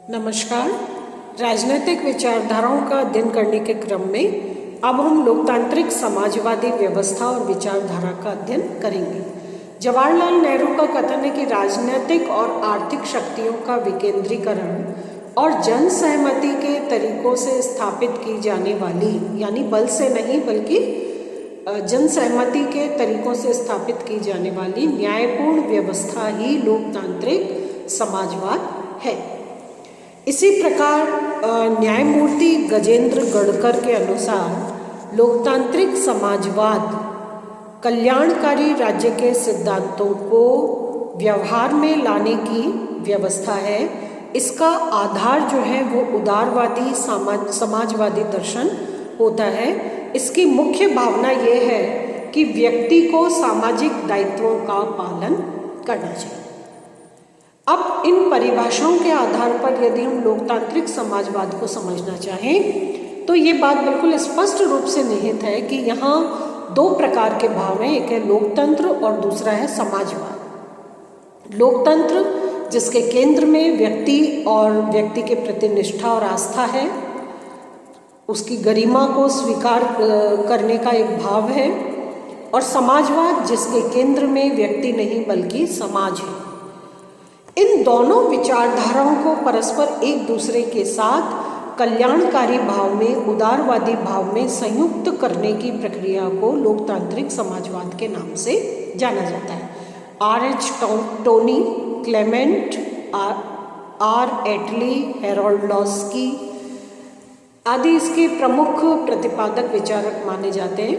नमस्कार। राजनीतिक विचारधाराओं का अध्ययन करने के क्रम में अब हम लोकतांत्रिक समाजवादी व्यवस्था और विचारधारा का अध्ययन करेंगे। जवाहरलाल नेहरू का कथन है कि राजनीतिक और आर्थिक शक्तियों का विकेंद्रीकरण और जन सहमति के तरीकों से स्थापित की जाने वाली, यानी बल से नहीं बल्कि जन सहमति के तरीकों से स्थापित की जाने वाली न्यायपूर्ण व्यवस्था ही लोकतांत्रिक समाजवाद है। इसी प्रकार न्यायमूर्ति गजेंद्र गढ़कर के अनुसार लोकतांत्रिक समाजवाद कल्याणकारी राज्य के सिद्धांतों को व्यवहार में लाने की व्यवस्था है। इसका आधार जो है वो उदारवादी समाजवादी दर्शन होता है। इसकी मुख्य भावना ये है कि व्यक्ति को सामाजिक दायित्वों का पालन करना चाहिए। अब इन परिभाषाओं के आधार पर यदि हम लोकतांत्रिक समाजवाद को समझना चाहें तो ये बात बिल्कुल स्पष्ट रूप से निहित है कि यहाँ दो प्रकार के भाव हैं, एक है लोकतंत्र और दूसरा है समाजवाद। लोकतंत्र जिसके केंद्र में व्यक्ति और व्यक्ति के प्रति निष्ठा और आस्था है, उसकी गरिमा को स्वीकार करने का एक भाव है, और समाजवाद जिसके केंद्र में व्यक्ति नहीं बल्कि समाज है। इन दोनों विचारधाराओं को परस्पर एक दूसरे के साथ कल्याणकारी भाव में, उदारवादी भाव में संयुक्त करने की प्रक्रिया को लोकतांत्रिक समाजवाद के नाम से जाना जाता है। R.H. Tony, Clement, R. एटली, हैरोल्ड लॉस्की आदि इसके प्रमुख प्रतिपादक विचारक माने जाते हैं।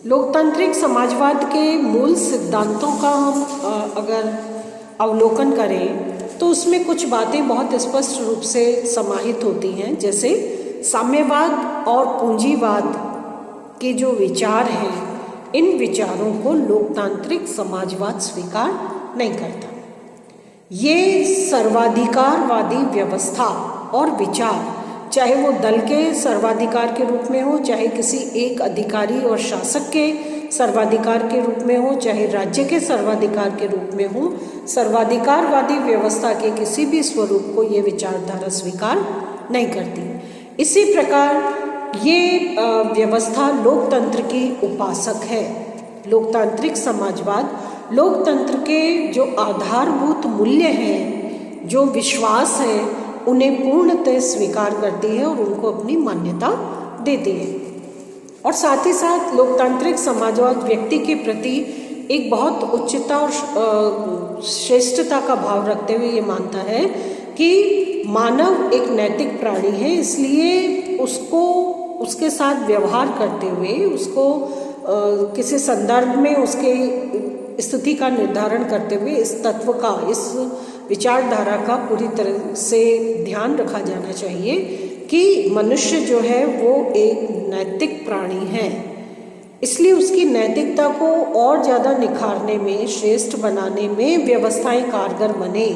लोकतांत्रिक समाजवाद के मूल सिद्धांतों का हम अगर अवलोकन करें तो उसमें कुछ बातें बहुत स्पष्ट रूप से समाहित होती हैं, जैसे साम्यवाद और पूंजीवाद के जो विचार हैं, इन विचारों को लोकतांत्रिक समाजवाद स्वीकार नहीं करता। ये सर्वाधिकारवादी व्यवस्था और विचार, चाहे वो दल के सर्वाधिकार के रूप में हो, चाहे किसी एक अधिकारी और शासक के सर्वाधिकार के रूप में हो, चाहे राज्य के सर्वाधिकार के रूप में हो, सर्वाधिकारवादी व्यवस्था के किसी भी स्वरूप को ये विचारधारा स्वीकार नहीं करती। इसी प्रकार ये व्यवस्था लोकतंत्र की उपासक है। लोकतांत्रिक समाजवाद लोकतंत्र के जो आधारभूत मूल्य हैं, जो विश्वास है, उन्हें पूर्णतः स्वीकार करती है और उनको अपनी मान्यता देती है। और साथ ही साथ लोकतांत्रिक समाजवाद व्यक्ति के प्रति एक बहुत उच्चता और श्रेष्ठता का भाव रखते हुए ये मानता है कि मानव एक नैतिक प्राणी है, इसलिए उसको उसके साथ व्यवहार करते हुए, उसको किसी संदर्भ में उसके स्थिति का निर्धारण करते हुए इस तत्व का, इस विचारधारा का पूरी तरह से ध्यान रखा जाना चाहिए कि मनुष्य जो है वो एक नैतिक प्राणी है। इसलिए उसकी नैतिकता को और ज़्यादा निखारने में, श्रेष्ठ बनाने में व्यवस्थाएं कारगर बने,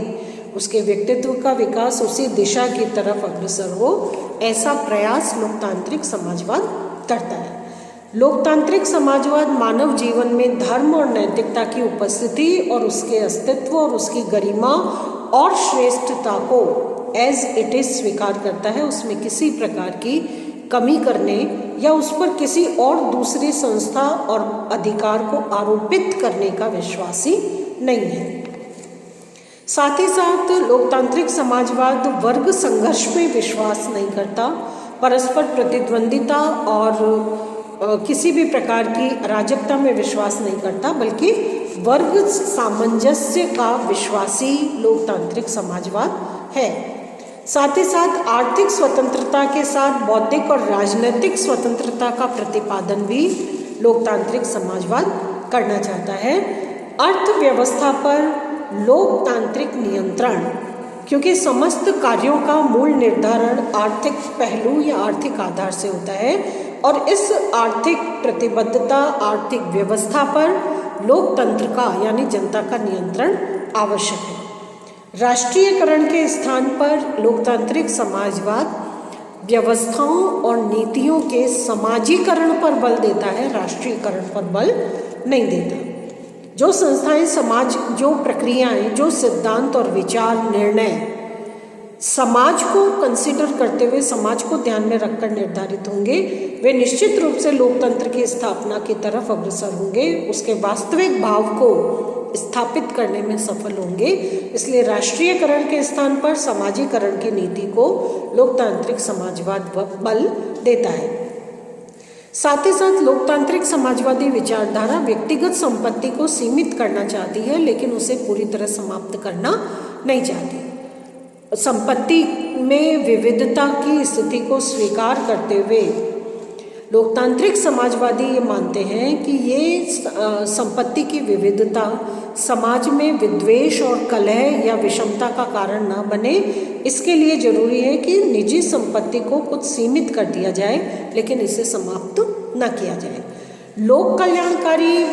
उसके व्यक्तित्व का विकास उसी दिशा की तरफ अग्रसर हो, ऐसा प्रयास लोकतांत्रिक समाजवाद करता है। लोकतांत्रिक समाजवाद मानव जीवन में धर्म और नैतिकता की उपस्थिति और उसके अस्तित्व और उसकी गरिमा और श्रेष्ठता को एज इट इज स्वीकार करता है। उसमें किसी प्रकार की कमी करने या उस पर किसी और दूसरी संस्था और अधिकार को आरोपित करने का विश्वासी नहीं है। साथ ही साथ लोकतांत्रिक समाजवाद वर्ग संघर्ष में विश्वास नहीं करता, परस्पर प्रतिद्वंदिता और किसी भी प्रकार की अराजकता में विश्वास नहीं करता, बल्कि वर्ग सामंजस्य का विश्वासी लोकतांत्रिक समाजवाद है। साथ ही साथ आर्थिक स्वतंत्रता के साथ बौद्धिक और राजनीतिक स्वतंत्रता का प्रतिपादन भी लोकतांत्रिक समाजवाद करना चाहता है। अर्थव्यवस्था पर लोकतांत्रिक नियंत्रण, क्योंकि समस्त कार्यों का मूल निर्धारण आर्थिक पहलू या आर्थिक आधार से होता है, और इस आर्थिक प्रतिबद्धता, आर्थिक व्यवस्था पर लोकतंत्र का यानी जनता का नियंत्रण आवश्यक है। राष्ट्रीयकरण के स्थान पर लोकतांत्रिक समाजवाद व्यवस्थाओं और नीतियों के समाजीकरण पर बल देता है, राष्ट्रीयकरण पर बल नहीं देता। जो संस्थाएं, समाज, जो प्रक्रियाएं, जो सिद्धांत और विचार, निर्णय समाज को कंसिडर करते हुए, समाज को ध्यान में रखकर निर्धारित होंगे, वे निश्चित रूप से लोकतंत्र की स्थापना की तरफ अग्रसर होंगे, उसके वास्तविक भाव को स्थापित करने में सफल होंगे। इसलिए राष्ट्रीयकरण के स्थान पर समाजीकरण की नीति को लोकतांत्रिक समाजवाद बल देता है। साथ ही साथ लोकतांत्रिक समाजवादी विचारधारा व्यक्तिगत संपत्ति को सीमित करना चाहती है, लेकिन उसे पूरी तरह समाप्त करना नहीं चाहती। संपत्ति में विविधता की स्थिति को स्वीकार करते हुए लोकतांत्रिक समाजवादी ये मानते हैं कि ये संपत्ति की विविधता समाज में विद्वेष और कलह या विषमता का कारण न बने। इसके लिए जरूरी है कि निजी संपत्ति को कुछ सीमित कर दिया जाए, लेकिन इसे समाप्त न किया जाए। लोक कल्याणकारी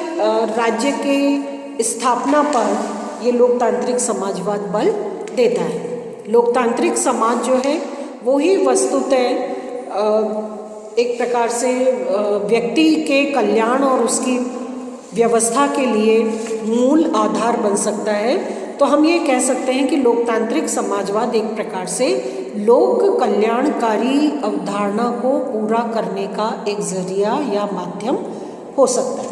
राज्य के स्थापना पर ये लोकतांत्रिक समाजवाद बल देता है। लोकतांत्रिक समाज जो है वो ही वस्तुतः एक प्रकार से व्यक्ति के कल्याण और उसकी व्यवस्था के लिए मूल आधार बन सकता है। तो हम ये कह सकते हैं कि लोकतांत्रिक समाजवाद एक प्रकार से लोक कल्याणकारी अवधारणा को पूरा करने का एक जरिया या माध्यम हो सकता है।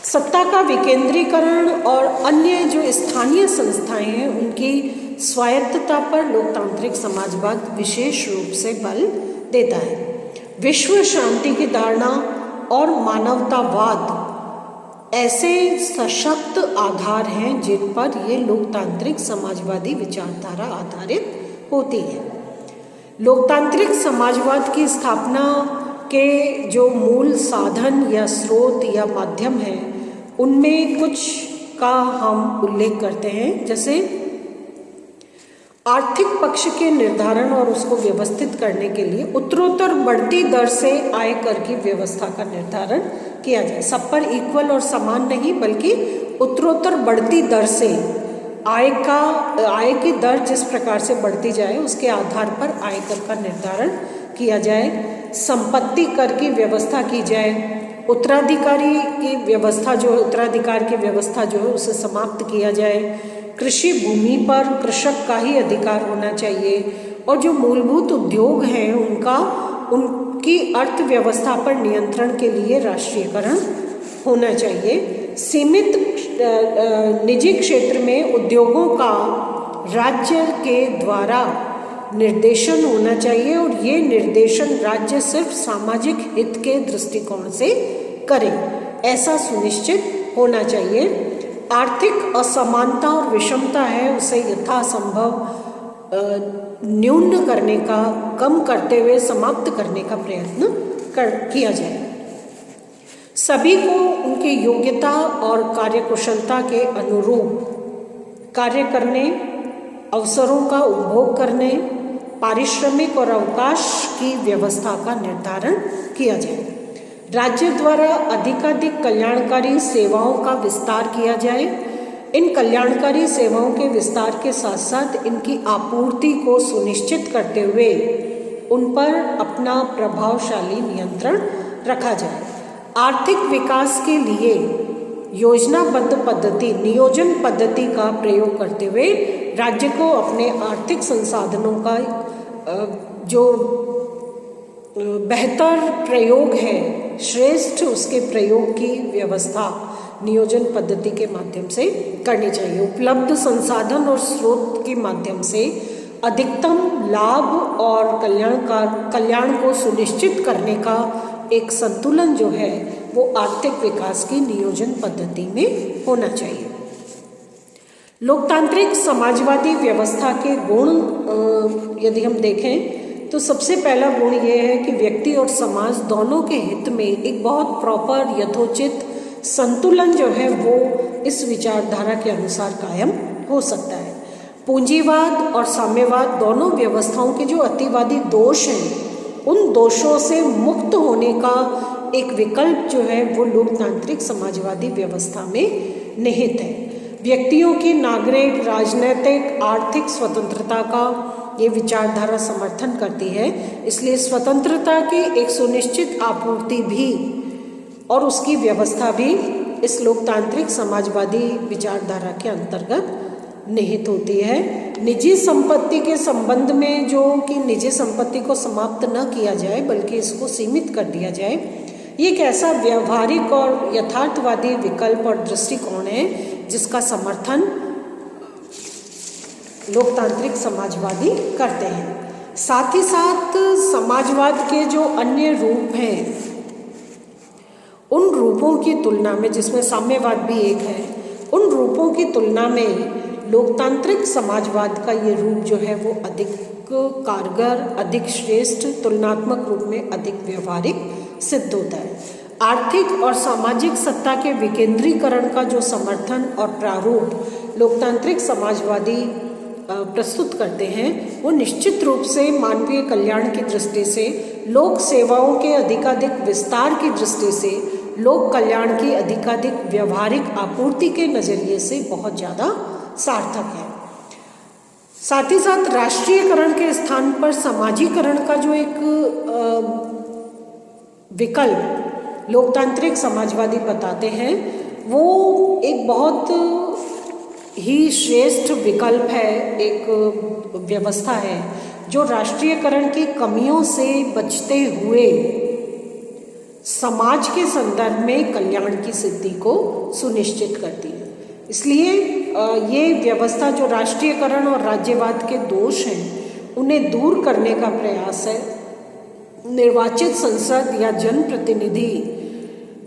सत्ता का विकेंद्रीकरण और अन्य जो स्थानीय संस्थाएं हैं उनकी स्वायत्तता पर लोकतांत्रिक समाजवाद विशेष रूप से बल देता है। विश्व शांति की धारणा और मानवतावाद ऐसे सशक्त आधार हैं जिन पर ये लोकतांत्रिक समाजवादी विचारधारा आधारित होती है। लोकतांत्रिक समाजवाद की स्थापना के जो मूल साधन या स्रोत या माध्यम हैं उनमें कुछ का हम उल्लेख करते हैं, जैसे आर्थिक पक्ष के निर्धारण और उसको व्यवस्थित करने के लिए उत्तरोत्तर बढ़ती दर से आय कर की व्यवस्था का निर्धारण किया जाए। सब पर इक्वल और समान नहीं, बल्कि उत्तरोत्तर बढ़ती दर से आय की दर जिस प्रकार से बढ़ती जाए उसके आधार पर आय कर का निर्धारण किया जाए। संपत्ति कर की व्यवस्था की जाए। उत्तराधिकारी की व्यवस्था जो है, उत्तराधिकार की व्यवस्था जो है उसे समाप्त किया जाए। कृषि भूमि पर कृषक का ही अधिकार होना चाहिए और जो मूलभूत उद्योग हैं उनकी अर्थव्यवस्था पर नियंत्रण के लिए राष्ट्रीयकरण होना चाहिए। सीमित निजी क्षेत्र में उद्योगों का राज्य के द्वारा निर्देशन होना चाहिए और ये निर्देशन राज्य सिर्फ सामाजिक हित के दृष्टिकोण से करे, ऐसा सुनिश्चित होना चाहिए। आर्थिक असमानता और विषमता है उसे यथासंभव न्यून करने का, कम करते हुए समाप्त करने का प्रयत्न किया जाए। सभी को उनकी योग्यता और कार्यकुशलता के अनुरूप कार्य करने, अवसरों का उपभोग करने, पारिश्रमिक और अवकाश की व्यवस्था का निर्धारण किया जाए। राज्य द्वारा अधिकाधिक कल्याणकारी सेवाओं का विस्तार किया जाए। इन कल्याणकारी सेवाओं के विस्तार के साथ साथ इनकी आपूर्ति को सुनिश्चित करते हुए उन पर अपना प्रभावशाली नियंत्रण रखा जाए। आर्थिक विकास के लिए योजनाबद्ध पद्धति, नियोजन पद्धति का प्रयोग करते हुए राज्य को अपने आर्थिक संसाधनों का जो बेहतर प्रयोग है, श्रेष्ठ उसके प्रयोग की व्यवस्था नियोजन पद्धति के माध्यम से करनी चाहिए। उपलब्ध संसाधन और स्रोत के माध्यम से अधिकतम लाभ और कल्याण को सुनिश्चित करने का एक संतुलन जो है वो आर्थिक विकास की नियोजन पद्धति में होना चाहिए। लोकतांत्रिक समाजवादी व्यवस्था के गुण यदि हम देखें तो सबसे पहला गुण ये है कि व्यक्ति और समाज दोनों के हित में एक बहुत प्रॉपर यथोचित संतुलन जो है वो इस विचारधारा के अनुसार कायम हो सकता है। पूंजीवाद और साम्यवाद दोनों व्यवस्थाओं के जो अतिवादी दोष हैं उन दोषों से मुक्त होने का एक विकल्प जो है वो लोकतांत्रिक समाजवादी व्यवस्था में निहित है। व्यक्तियों की नागरिक, राजनैतिक, आर्थिक स्वतंत्रता का ये विचारधारा समर्थन करती है। इसलिए स्वतंत्रता की एक सुनिश्चित आपूर्ति भी और उसकी व्यवस्था भी इस लोकतांत्रिक समाजवादी विचारधारा के अंतर्गत निहित होती है। निजी संपत्ति के संबंध में जो कि निजी संपत्ति को समाप्त न किया जाए बल्कि इसको सीमित कर दिया जाए, ये एक ऐसा व्यवहारिक और यथार्थवादी विकल्प और दृष्टिकोण है जिसका समर्थन लोकतांत्रिक समाजवादी करते हैं। साथ ही साथ समाजवाद के जो अन्य रूप हैं उन रूपों की तुलना में, जिसमें साम्यवाद भी एक है, उन रूपों की तुलना में लोकतांत्रिक समाजवाद का ये रूप जो है वो अधिक कारगर, अधिक श्रेष्ठ, तुलनात्मक रूप में अधिक व्यवहारिक सिद्ध होता है। आर्थिक और सामाजिक सत्ता के विकेंद्रीकरण का जो समर्थन और प्रारूप लोकतांत्रिक समाजवादी प्रस्तुत करते हैं वो निश्चित रूप से मानवीय कल्याण की दृष्टि से, लोक सेवाओं के अधिकाधिक विस्तार की दृष्टि से, लोक कल्याण की अधिकाधिक व्यवहारिक आपूर्ति के नज़रिए से बहुत ज़्यादा सार्थक है। साथ ही साथ राष्ट्रीयकरण के स्थान पर समाजीकरण का जो एक विकल्प लोकतांत्रिक समाजवादी बताते हैं वो एक बहुत ही श्रेष्ठ विकल्प है, एक व्यवस्था है जो राष्ट्रीयकरण की कमियों से बचते हुए समाज के संदर्भ में कल्याण की सिद्धि को सुनिश्चित करती है। इसलिए ये व्यवस्था जो राष्ट्रीयकरण और राज्यवाद के दोष हैं उन्हें दूर करने का प्रयास है। निर्वाचित संसद या जनप्रतिनिधि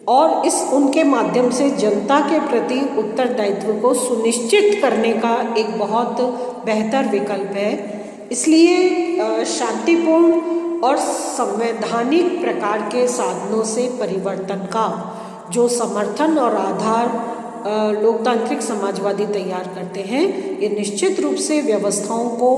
और उनके माध्यम से जनता के प्रति उत्तरदायित्व को सुनिश्चित करने का एक बहुत बेहतर विकल्प है। इसलिए शांतिपूर्ण और संवैधानिक प्रकार के साधनों से परिवर्तन का जो समर्थन और आधार लोकतांत्रिक समाजवादी तैयार करते हैं, ये निश्चित रूप से व्यवस्थाओं को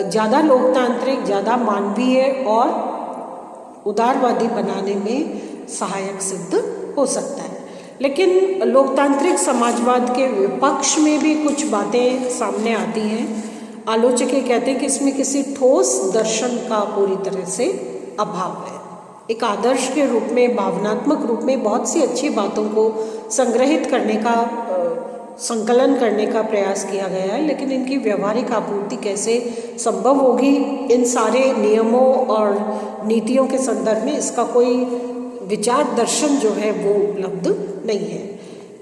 ज़्यादा लोकतांत्रिक, ज़्यादा मानवीय और उदारवादी बनाने में सहायक सिद्ध हो सकता है। लेकिन लोकतांत्रिक समाजवाद के विपक्ष में भी कुछ बातें सामने आती हैं। आलोचक ये कहते हैं कि इसमें किसी ठोस दर्शन का पूरी तरह से अभाव है। एक आदर्श के रूप में, भावनात्मक रूप में बहुत सी अच्छी बातों को संग्रहित करने का, संकलन करने का प्रयास किया गया है, लेकिन इनकी व्यवहारिक आपूर्ति कैसे संभव होगी इन सारे नियमों और नीतियों के संदर्भ में, इसका कोई विचार दर्शन जो है वो उपलब्ध नहीं है।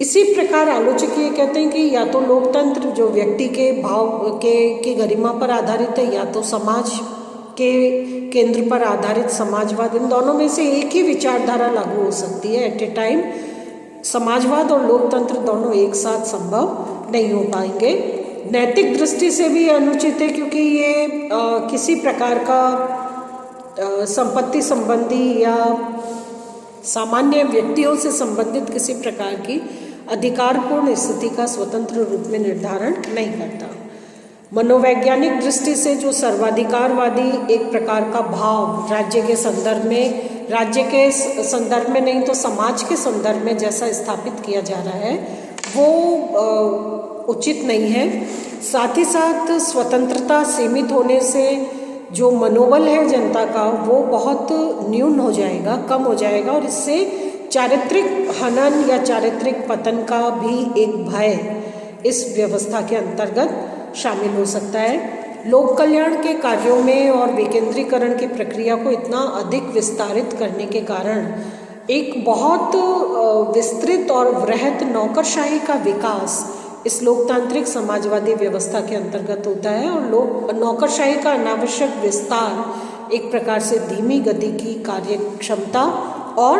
इसी प्रकार आलोचक ये कहते हैं कि या तो लोकतंत्र जो व्यक्ति के भाव के गरिमा पर आधारित है, या तो समाज के केंद्र पर आधारित समाजवाद, इन दोनों में से एक ही विचारधारा लागू हो सकती है एट ए टाइम। समाजवाद और लोकतंत्र दोनों एक साथ संभव नहीं हो पाएंगे। नैतिक दृष्टि से भी अनुचित है, क्योंकि ये किसी प्रकार का संपत्ति संबंधी या सामान्य व्यक्तियों से संबंधित किसी प्रकार की अधिकारपूर्ण स्थिति का स्वतंत्र रूप में निर्धारण नहीं करता। मनोवैज्ञानिक दृष्टि से जो सर्वाधिकारवादी एक प्रकार का भाव राज्य के संदर्भ में, राज्य के संदर्भ में नहीं तो समाज के संदर्भ में जैसा स्थापित किया जा रहा है वो उचित नहीं है। साथ ही साथ स्वतंत्रता सीमित होने से जो मनोबल है जनता का वो बहुत न्यून हो जाएगा, कम हो जाएगा, और इससे चारित्रिक हनन या चारित्रिक पतन का भी एक भय इस व्यवस्था के अंतर्गत शामिल हो सकता है। लोक कल्याण के कार्यों में और विकेंद्रीकरण की प्रक्रिया को इतना अधिक विस्तारित करने के कारण एक बहुत विस्तृत और वृहत नौकरशाही का विकास इस लोकतांत्रिक समाजवादी व्यवस्था के अंतर्गत होता है, और नौकरशाही का अनावश्यक विस्तार एक प्रकार से धीमी गति की कार्य क्षमता और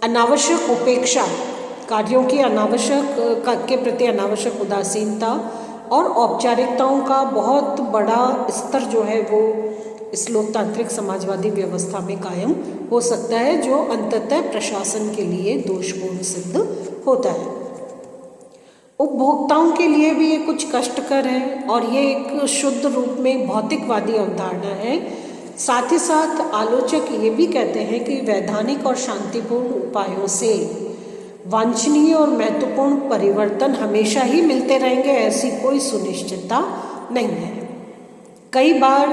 अनावश्यक उपेक्षा, कार्यों की के प्रति अनावश्यक उदासीनता और औपचारिकताओं का बहुत बड़ा स्तर जो है वो इस लोकतांत्रिक समाजवादी व्यवस्था में कायम हो सकता है, जो अंततः प्रशासन के लिए दोषपूर्ण सिद्ध होता है। उपभोक्ताओं के लिए भी ये कुछ कष्टकर है और ये एक शुद्ध रूप में भौतिकवादी अवधारणा है। साथ ही साथ आलोचक ये भी कहते हैं कि वैधानिक और शांतिपूर्ण उपायों से वांछनीय और महत्वपूर्ण परिवर्तन हमेशा ही मिलते रहेंगे, ऐसी कोई सुनिश्चितता नहीं है। कई बार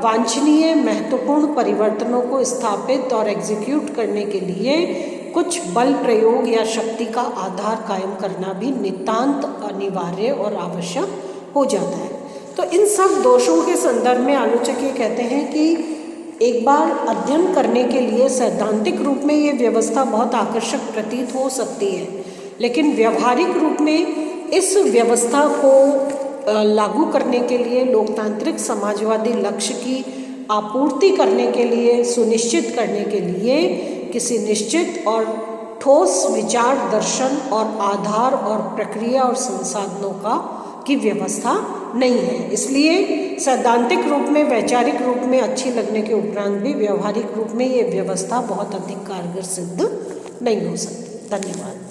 वांछनीय महत्वपूर्ण परिवर्तनों को स्थापित और एग्जीक्यूट करने के लिए कुछ बल प्रयोग या शक्ति का आधार कायम करना भी नितांत अनिवार्य और आवश्यक हो जाता है। तो इन सब दोषों के संदर्भ में आलोचक ये कहते हैं कि एक बार अध्ययन करने के लिए सैद्धांतिक रूप में ये व्यवस्था बहुत आकर्षक प्रतीत हो सकती है, लेकिन व्यवहारिक रूप में इस व्यवस्था को लागू करने के लिए, लोकतांत्रिक समाजवादी लक्ष्य की आपूर्ति करने के लिए, सुनिश्चित करने के लिए किसी निश्चित और ठोस विचार, दर्शन और आधार और प्रक्रिया और संसाधनों की व्यवस्था नहीं है। इसलिए सैद्धांतिक रूप में, वैचारिक रूप में अच्छी लगने के उपरांत भी व्यवहारिक रूप में ये व्यवस्था बहुत अधिक कारगर सिद्ध नहीं हो सकती। धन्यवाद।